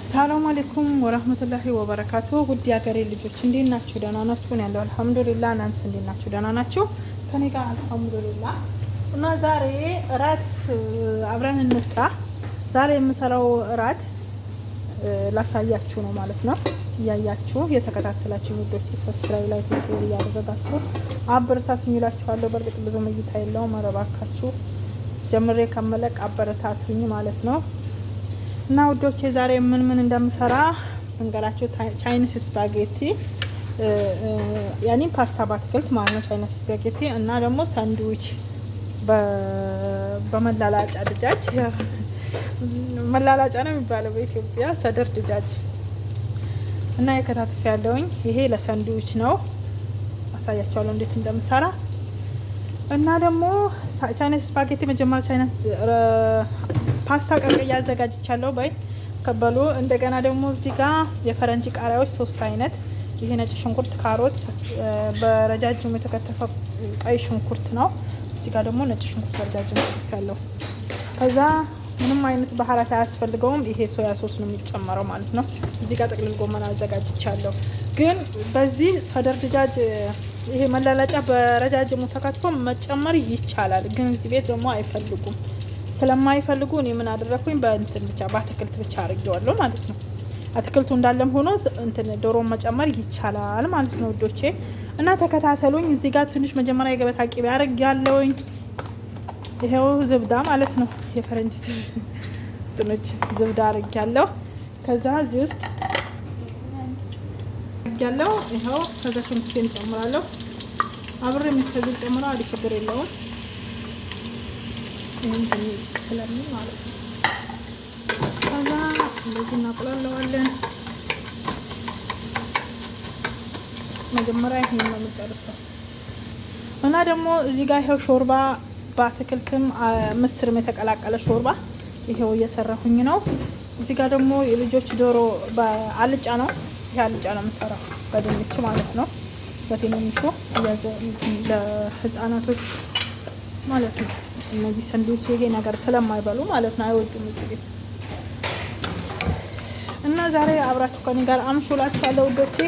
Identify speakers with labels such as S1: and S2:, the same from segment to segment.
S1: ሰላም አለይኩም ወራህመቱላሂ ወበረካቱ። ውድ የሀገሬ ልጆች እንዴት ናችሁ? ደህና ናችሁ? እኔ ያለው አልሐምዱሊላህ። እናንተስ እንዴት ናችሁ? ደህና ናችሁ? ከኔ ጋር አልሐምዱሊላህ። እና ዛሬ እራት አብረን እንስራ። ዛሬ የምሰራው እራት ላሳያችሁ ነው ማለት ነው። እያያችሁ የተከታተላችሁ ውዶች ሰብስክራይብ፣ ላይክ፣ ሼር እያደረጋችሁ አበረታቱኝ እላችኋለሁ። በእርግጥ ብዙ እይታ የለውም። አረባካችሁ ጀምሬ ከመለቅ አበረታቱኝ ማለት ነው። እና ውዶቼ ዛሬ ምን እንደምሰራ እንገራችሁ። ቻይኒስ ስፓጌቲ ያኔ ፓስታ በአትክልት ማለት ነው። ቻይኒስ ስፓጌቲ እና ደግሞ ሳንድዊች በመላላጫ ድጃጅ፣ መላላጫ ነው የሚባለው በኢትዮጵያ ሰደር ድጃጅ እና የከታተፍ ያለውኝ ይሄ ለሳንድዊች ነው። አሳያችኋለሁ እንዴት እንደምሰራ እና ደግሞ ቻይኒስ ስፓጌቲ መጀመሪያ ቻይኒስ ፓስታ ቀቅዬ አዘጋጅቻለሁ ባይ ከበሉ። እንደገና ደግሞ እዚህ ጋር የፈረንጅ ቃሪያዎች 3 አይነት፣ ይሄ ነጭ ሽንኩርት፣ ካሮት፣ በረጃጅም የተከተፈ ቀይ ሽንኩርት ነው። እዚህ ጋር ደግሞ ነጭ ሽንኩርት በረጃጅም ያለው። ከዛ ምንም አይነት ባህራት አያስፈልገውም። ይሄ ሶያ ሶስ ነው የሚጨመረው ማለት ነው። እዚህ ጋር ጥቅልል ጎመን አዘጋጅቻለሁ። ግን በዚህ ሰደር ድጃጅ ይሄ መላላጫ በረጃጅሙ ተከትፎ መጨመር ይቻላል። ግን እዚህ ቤት ደግሞ አይፈልጉም። ስለማይፈልጉ እኔ ምን አደረኩኝ በእንትን ብቻ በአትክልት ብቻ አድርጌዋለሁ ማለት ነው። አትክልቱ እንዳለም ሆኖ እንትን ዶሮ መጨመር ይቻላል ማለት ነው ውዶቼ። እና ተከታተሉኝ። እዚህ ጋር ትንሽ መጀመሪያ የገበታ ቂቤ አድርጌያለሁኝ። ይሄው ዝብዳ ማለት ነው፣ የፈረንጅ ትንሽ ዝብዳ አድርጌያለሁ። ከዛ እዚህ ውስጥ አድርጌያለሁ። ይሄው ከዛ ሽንኩርቴን ጨምራለሁ። አብሬ የምትፈጅ ጨምራ አዲስ ችግር የለውም ስለምን ማለት ነው። ከዛ እንደዚህ እናቁላለዋለን። መጀመሪያ ይሄን ነው የምንጨርሰው። እና ደግሞ እዚህ ጋር ይሄው ሾርባ በአትክልትም ምስርም የተቀላቀለ ሾርባ ይሄው እየሰራሁኝ ነው። እዚህ ጋር ደግሞ የልጆች ዶሮ በአልጫ ነው። ይሄ አልጫ ነው የምሰራው በድንች ማለት ነው። በትንንሹ ለህፃናቶች ማለት ነው። እነዚህ ሳንድዊች ይሄ ነገር ስለማይበሉ ማለት ነው፣ አይወዱም እዚህ ቤት። እና ዛሬ አብራችሁ ከኔ ጋር አምሹላችኋለሁ ውዶቼ።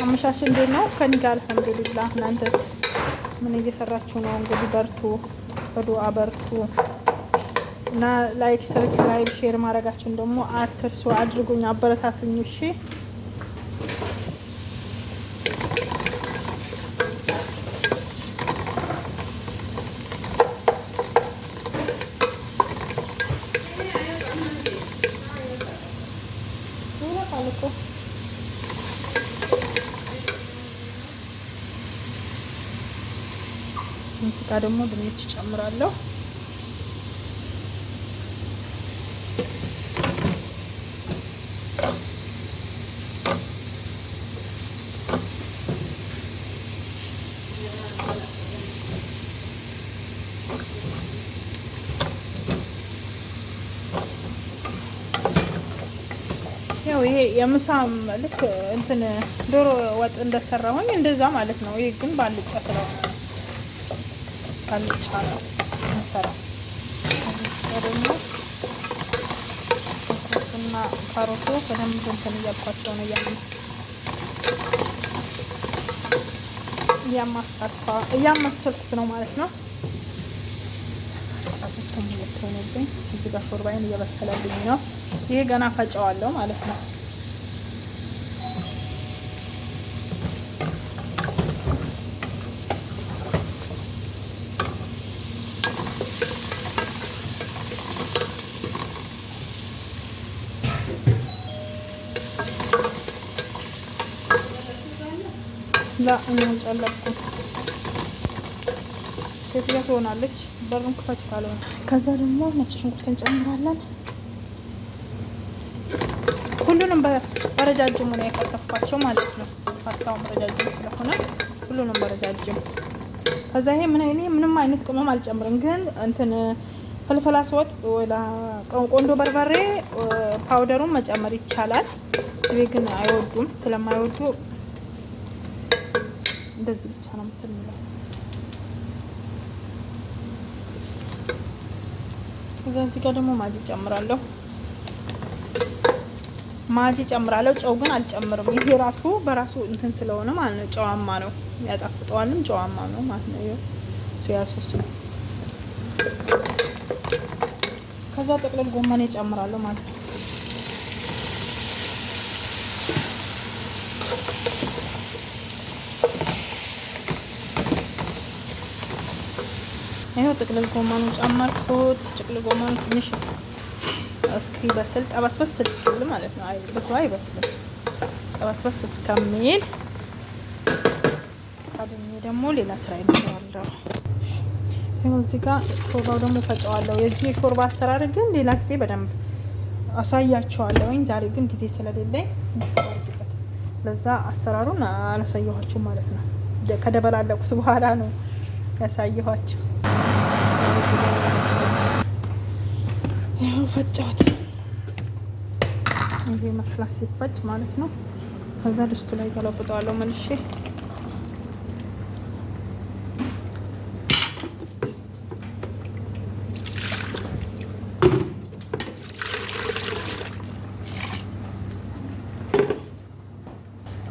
S1: አመሻሽ እንዴት ነው? ከኔ ጋር አልሐምዱሊላህ። እናንተስ ምን እየሰራችሁ ነው? እንግዲህ በርቱ፣ በዱአ በርቱ። እና ላይክ፣ ሰብስክራይብ፣ ሼር ማድረጋችሁን ደግሞ አትርሱ። አድርጉኝ፣ አበረታቱኝ። እሺ እዚህ ጋር ደግሞ ድንች ጨምራለሁ። ያው ይሄ የምሳም ልክ እንትን ዶሮ ወጥ እንደሰራሁኝ እንደዛ ማለት ነው። ይሄ ግን ባልጫ ስለሆነ ባልጫ ነው የምሰራው። ደግሞ እና ካሮቱ በደንብ እንትን እያልኳቸው ነው እያማሰልኩት ነው ማለት ነው። ጫፍስ ተሞልቶኝ እዚህ ጋር ሾርባዬን እየበሰለልኝ ነው። ይሄ ገና ፈጨዋለሁ ማለት ነው። ጨለብኩ ሴትያ ትሆናለች። በሩን ክፈት ካልሆነ ከዛ ደግሞ ነጭ ሽንኩርት እንጨምራለን። ሁሉንም በረጃጅሙ ነው የከተፍኳቸው ማለት ነው። ፓስታውም ረጃጅም ስለሆነ ሁሉንም በረጃጅም። ከዛ ይሄ ምንም አይነት ቅመም አልጨምርም። ግን እንትን ፍልፍል አስወጥ ወላ ቆንዶ በርበሬ ፓውደሩን መጨመር ይቻላል። እዚህ ግን አይወዱም። ስለማይወዱ እንደዚህ ብቻ ነው የምትለው። እዚህ ጋር ደግሞ ማጂ ጨምራለሁ። ማጂ ጨምራለሁ። ጨው ግን አልጨምርም። ይሄ ራሱ በራሱ እንትን ስለሆነ ማለት ነው ጨዋማ ነው ያጣፍጠዋልም ጨዋማ ነው ማለት ነው። ይሄ ሶያ ሶስ ነው። ከዛ ጥቅልል ጎመን ጨምራለሁ ማለት ነው። ይሄው ጥቅልል ጎመኑ ጨመርኩት። ጥቅልል ጎመኑ ትንሽ እስኪ በስል ጠበስበስ እስኪል ማለት ነው። አይ ብዙ አይበስልም። ጠበስበስ እስከሚል ካደኝ ደግሞ ሌላ ስራ ይመስላል። ይሄው እዚህ ጋር ሾርባው ደግሞ ፈጨዋለሁ። የዚህ ሾርባ አሰራር ግን ሌላ ጊዜ በደንብ አሳያቸዋለሁ። ዛሬ ግን ጊዜ ስለሌለኝ ትንሽ ለዛ አሰራሩን አላሳየኋችሁ ማለት ነው። ከደበላለቁት በኋላ ነው ያሳየኋችሁ። ይሄው ፈጫሁት። ይሄ መስላት ሲፈጭ ማለት ነው። ከዛ ድስቱ ላይ ገለብጠዋለሁ መልሼ።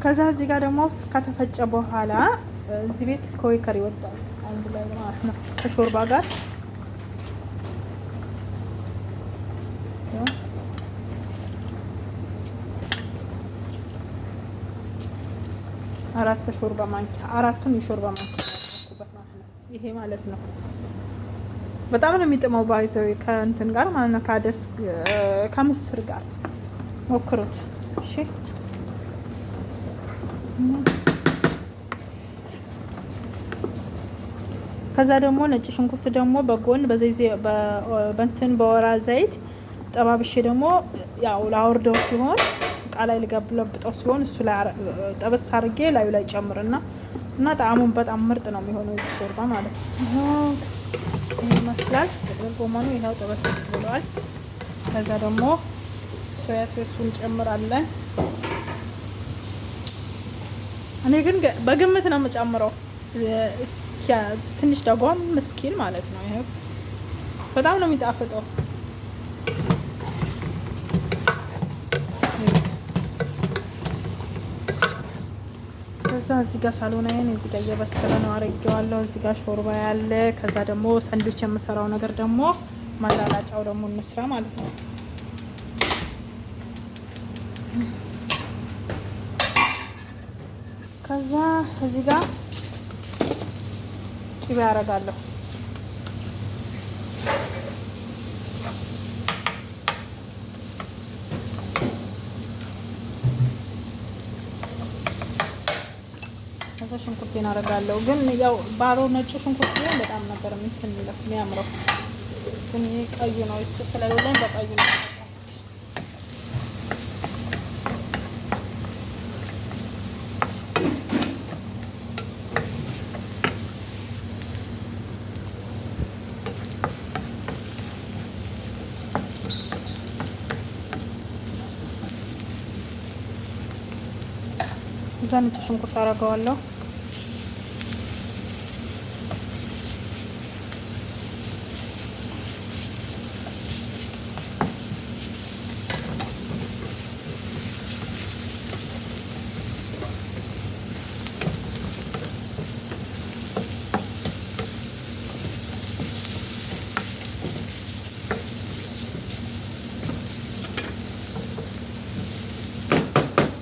S1: ከዛ እዚህ ጋር ደግሞ ከተፈጨ በኋላ እዚህ ቤት ኮይከር ይወጣል አንድ ላይ ማለት ነው ከሾርባ ጋር አራት በሾርባ ማንኪያ አራቱን የሾርባ ማንኪያ ያደረኩበት ማለት ነው። ይሄ ማለት ነው በጣም ነው የሚጥመው ባይዘው ከእንትን ጋር ማለት ነው ከአደስ ከምስር ጋር ሞክሩት እሺ። ከዛ ደግሞ ነጭ ሽንኩርት ደግሞ በጎን በዘይት በእንትን በወራ ዘይት ጠባብሼ ደግሞ ያው ላወርደው ሲሆን እቃ ላይ ልገብለብጠው ሲሆን እሱ ላይ ጠበስ አድርጌ ላዩ ላይ ጨምርና እና ጣዕሙን በጣም ምርጥ ነው የሚሆነው ሾርባ ማለት ነው። ይሄ ይመስላል። ጥቅልል ጎመኑ ይሄው ጠበስ ብሏል። ከዛ ደግሞ ሶያ ሶሱን ጨምራለን። እኔ ግን በግምት ነው የምጨምረው ትንሽ ደጓም ምስኪን ማለት ነው። ይሄ በጣም ነው የሚጣፍጠው። ከዛ እዚህ ጋር ሳሎናዬን እዚህ ጋር እየበሰለ ነው አረጌዋለሁ። እዚህ ጋር ሾርባ ያለ። ከዛ ደግሞ ሳንድዊች የምሰራው ነገር ደግሞ ማላላጫው ደግሞ እንስራ ማለት ነው። ከዛ እዚህ ጋር ቅቤ አረጋለሁ። ከዛ ሽንኩርቴን አረጋለሁ። ግን ያው ባሮ ነጭ ሽንኩርት ቢሆን በጣም ነበር የሚያምረው። ግን ይሄ ቀዩ ነው እሱ ስለሌለኝ በቀዩ ነው። እዛ ነጭ ሽንኩርት አረጋዋለሁ።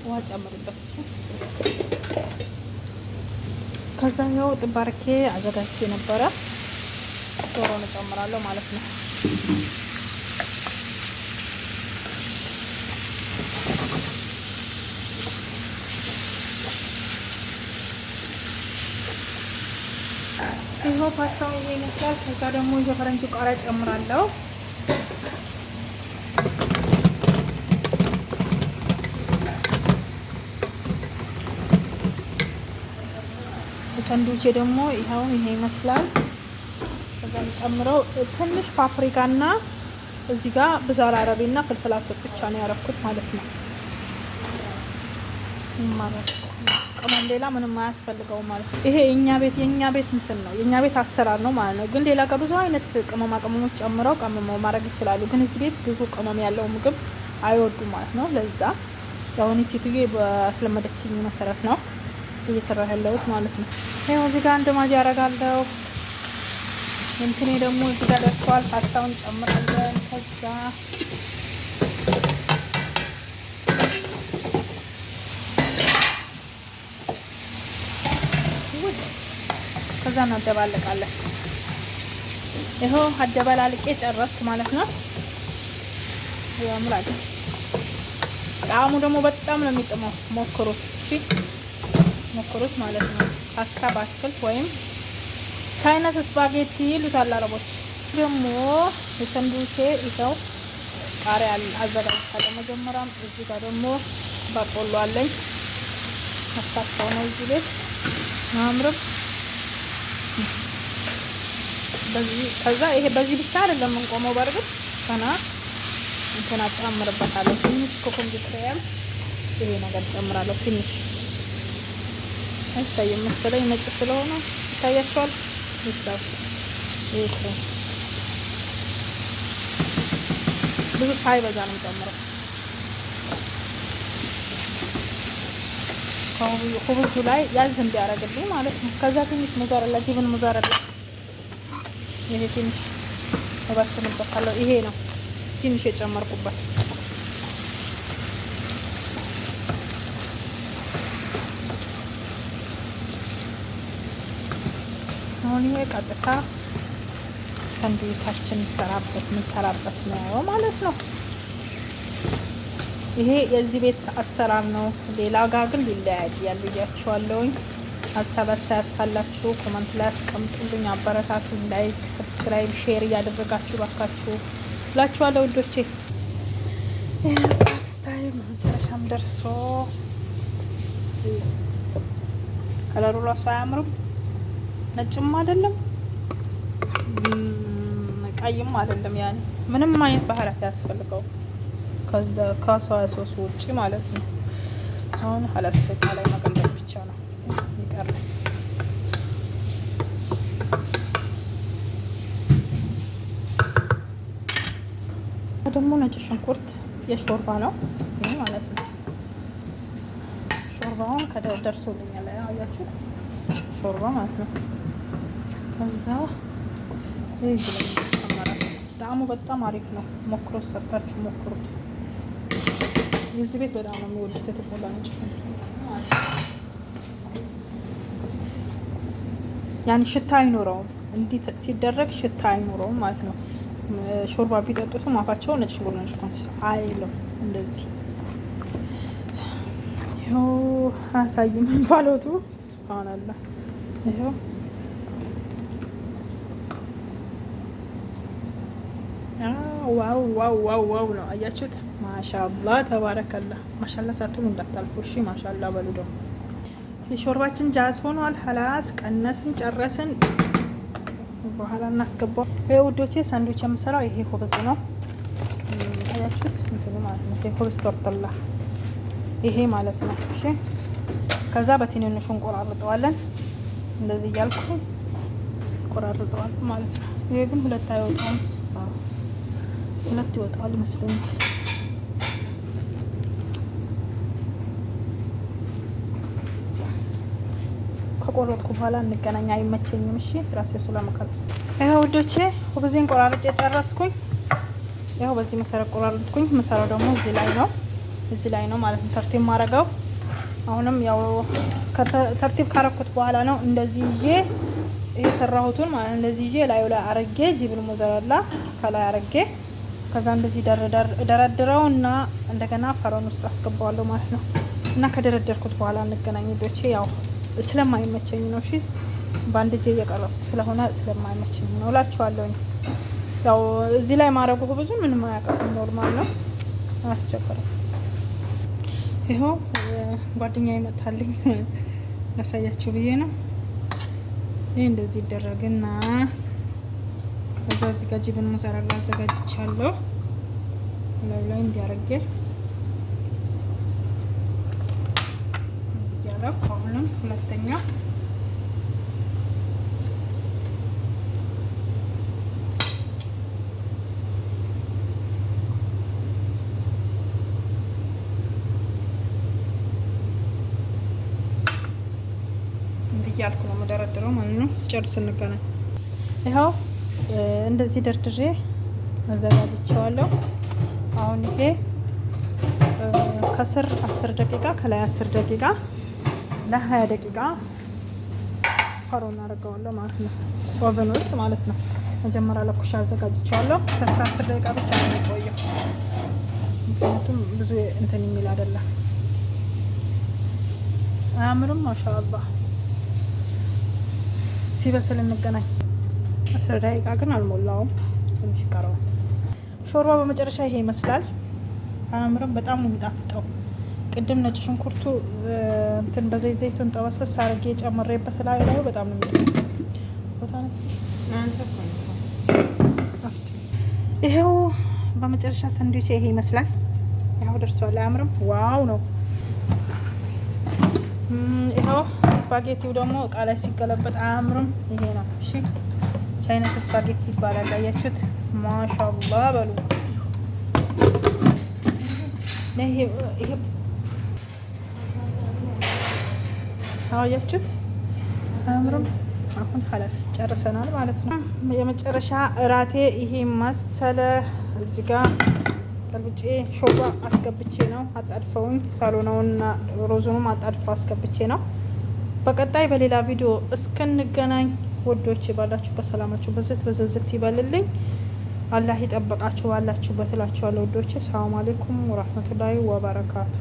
S1: ውሃ ጨምርበት። ከዛ ያው ጥባርኬ አዘጋጅቼ ነበረ ዶሮን እጨምራለሁ ማለት ነው። ይሄው ፓስታው ይመስላል። ከዛ ደግሞ የፈረንጅ ቃሪያ ጨምራለሁ። ሳንድዊች ደግሞ ይሄው ይሄ ይመስላል። ከዛ ጨምረው ትንሽ ፓፕሪካና እዚህ ጋር ብዛር አረቢና ፍልፍል አስወጥ ብቻ ነው ያረኩት ማለት ነው። ቅመም ሌላ ምንም አያስፈልገውም ማለት ነው። ይሄ የኛ ቤት እንትን ነው የኛ ቤት አሰራር ነው ማለት ነው። ግን ሌላ ጋር ብዙ አይነት ቅመማ ቅመሞች ጨምረው ቀምመው ማድረግ ይችላሉ። ግን እዚህ ቤት ብዙ ቅመም ያለው ምግብ አይወዱም ማለት ነው። ለዛ ያው እኔ ሴትዬ በአስለመደችኝ መሰረት ነው እየሰራሁ ያለሁት ማለት ነው። ይኸው እዚህ ጋር አንድ ማጂ አደርጋለሁ። እንትኔ ደግሞ እዚህ ጋር ደርሷል። ፓስታውን ጨምራለን። ከዛ እናደባለቃለን። ይኸው አደባላልቄ ጨረስኩ ማለት ነው። ያምራል። ጣዕሙ ደግሞ በጣም ነው የሚጥመው። ሞክሩት፣ እሺ ሞክሩት ማለት ነው። ፓስታ በአትክልት ወይም ቻይናስ ስፓጌቲ ይሉታል አረቦች። ደግሞ የሰንዱቼ ይኸው ቃሪያ አዘጋጅቻለሁ። መጀመሪያም እዚህ ጋር ደግሞ በቆሎ አለኝ። መስታቸው ነው እዚህ ቤት አምርም። ከዛ ይሄ በዚህ ብቻ አይደለም የምንቆመው። በርግጥ ገና እንትን አጨምርበታለሁ። ትንሽ ኮኮምቢትሪያል ይሄ ነገር ጨምራለሁ። ትንሽ አይታይም መሰለኝ ነጭ ስለሆነ ይታያችኋል። ይታው ይሄ ብዙ ሳይበዛ ነው የምጨምረው። ኩብዙ ላይ ያዝ እንዲያደርግልኝ ማለት ነው። ከዛ ትንሽ ሙዛረላ ጅብን ሙዛረላ ይሄ ትንሽ እበትንበታለሁ። ይሄ ነው ትንሽ የጨመርኩበት። አሁን ይሄ ቀጥታ ሰንዱዊቻችን የምንሰራበት ነው ማለት ነው። ይሄ የዚህ ቤት አሰራር ነው። ሌላ ጋር ግን ሊለያያል ብያችኋለሁኝ። ሀሳብ አስተያየት ካላችሁ ኮመንት ላይ አስቀምጡልኝ። አበረታቱኝ። ላይክ፣ ሰብስክራይብ፣ ሼር እያደረጋችሁ ባካችሁ እላችኋለሁ ውዶቼ። ፓስታዬ መጨረሻም ደርሶ ከለሩ ራሱ አያምርም? ነጭም አይደለም ቀይም አይደለም። ያኔ ምንም አይነት ባህራት ያስፈልገው ከሶያ ሶስ ውጪ ማለት ነው። አሁን ሀላስታ ላይ መቀለጥ ብቻ ነው ይቀር። ደግሞ ነጭ ሽንኩርት የሾርባ ነው ይሄ ማለት ነው። ሾርባውን ከደርሶልኛል አያችሁ፣ ሾርባ ማለት ነው። ከዛ ይሄ ጣዕሙ በጣም አሪፍ ነው። ሞክሩት፣ ሰርታችሁ ሞክሩት። የዚህ ቤት በጣም ነው የሚወዱት የተቆላ ነጭ ሽንኩርት። ያን ሽታ አይኖረውም፣ እንዲህ ሲደረግ ሽታ አይኖረውም ማለት ነው። ሾርባ ቢጠጡት አፋቸው ነጭ ሽንኩርት አይልም። እንደዚህ ይኸው አሳይም እንፋሎቱ ሱብሃንአላህ። ይኸው ዋው ዋው ዋው ዋው ነው። አያችሁት? ማሻአላህ ተባረከላህ። ማሻአላህ ሳትሉ እንዳታልፉ እሺ። ማሻአላህ በሉ። ደግሞ የሾርባችን ጃዝ ሆኗል። ሀላስ ቀነስን ጨረስን። በኋላ እናስገባው። ይሄ ውዶቼ ሳንድዊች የምሰራው ይሄ ሆብዝ ነው። አያችሁት? እንትኑ ማለት ነው። ይሄ ሆብዝ ተርተላ ይሄ ማለት ነው። እሺ ከዛ በትንንሹ እንቆራርጠዋለን። እንደዚህ እያልኩ ቆራርጠዋል ማለት ነው። ይሄ ግን ሁለት አይወጣም። ሁለት ይወጣል ይመስለኛል። ከቆረጥኩ በኋላ እንገናኝ። አይመቸኝም። እሺ ራሴው ስለመቀርጽ። ይሄው ውዶቼ ሁብዜን ቆራርጬ ጨረስኩኝ። ይሄው በዚህ መሰረት ቆራርጥኩኝ። መሰራው ደግሞ እዚህ ላይ ነው ማለት ነው ተርቲብ ማረጋው። አሁንም ያው ተርቲብ ካረኩት በኋላ ነው እንደዚህ ይዤ የሰራሁትን ማለት እንደዚህ ይዤ ላዩ ላይ አረጌ ጅብን ሞዘረላ ከላይ አረጌ ከዛ እንደዚህ ደረድረው እና እንደገና ፈረን ውስጥ አስገባዋለሁ ማለት ነው። እና ከደረደርኩት በኋላ እንገናኝ ውዶቼ። ያው ስለማይመቸኝ ነው። እሺ በአንድ እጄ እየቀረጽኩ ስለሆነ ስለማይመቸኝ ነው እላችኋለሁኝ። ያው እዚህ ላይ ማድረጉ ብዙ ምንም አያውቅም፣ ኖርማል ነው፣ አያስቸግርም። ይኸው ጓደኛ ይመጣልኝ ላሳያችሁ ብዬ ነው። ይሄ እንደዚህ ይደረግና እዚህ ጋር ጅብን ሙዘረላ አዘጋጅቻለሁ። ላይ እንዲያረገ ያረኩ። አሁንም ሁለተኛ እያልኩ ነው መደረድረው ማለት ነው። ስጨርስ እንገናኝ። ይኸው እንደዚህ ደርድሬ አዘጋጅቼዋለሁ። አሁን ይሄ ከስር 10 ደቂቃ ከላይ 10 ደቂቃ ለ20 ደቂቃ ፈሮ እናደርገዋለሁ ማለት ነው። ኦቨን ውስጥ ማለት ነው። መጀመሪያ ለኩሻ አዘጋጅቼዋለሁ። ከስር 10 ደቂቃ ብቻ ነው የሚቆየው። ምክንያቱም ብዙ እንትን የሚል አይደለም። አያምርም? ማሻአላህ። ሲበስል እንገናኝ። 10 ደቂቃ ግን አልሞላውም፣ ትንሽ ይቀረዋል። ሾርባ በመጨረሻ ይሄ ይመስላል። አያምርም? በጣም ነው የሚጣፍጠው። ቅድም ነጭ ሽንኩርቱ እንትን በዘይት ዘይቱን ጠበስበስ አድርጌ ጨምሬበት ላይ በጣም ነው የሚጣፍጠው። ይሄው በመጨረሻ ሳንድዊች ይሄ ይመስላል። ያው ደርሷል። አያምርም? ዋው ነው። ይሄው ስፓጌቲው ደግሞ እቃ ላይ ሲገለበጥ አያምርም? ይሄ ነው። እሺ ቻይናስ ስፓጌቲ ይባላል። አያችሁት? ማሻአላህ በሉ። ይሄ አያችሁት? አያምርም? አሁን ሀላስ ጨርሰናል ማለት ነው። የመጨረሻ እራቴ ይሄ መሰለ። እዚህ ጋር ገልብጬ ሾርባ አስገብቼ ነው አጣድፈውኝ፣ ሳሎናውንና ሮዙንም አጣድፈው አስገብቼ ነው። በቀጣይ በሌላ ቪዲዮ እስክንገናኝ ወዶች ባላችሁ በሰላማችሁ በዝት ይበልልኝ። አላህ ይጠብቃችሁ ባላችሁበት እላችኋለሁ ወዶች። ሰላም አለይኩም ወራህመቱላሂ ወበረካቱ።